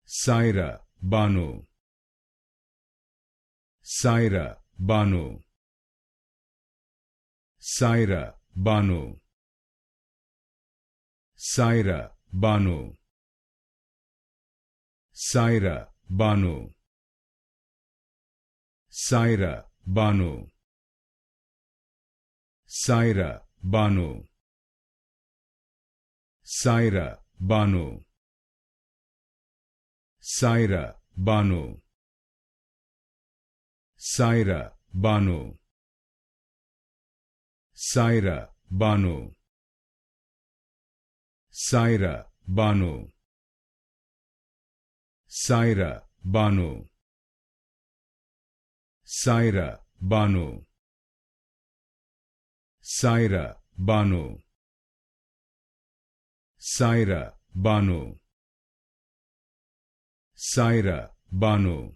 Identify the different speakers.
Speaker 1: Saira Banu, Saira Banu, Saira Banu, Saira Banu, Saira Banu, Saira Banu, Saira Banu, Saira Banu, Saira Banu, Saira Banu, Saira Banu, Saira Banu, Saira Banu, Saira Banu, Saira Banu, Saira Banu, Saira Banu,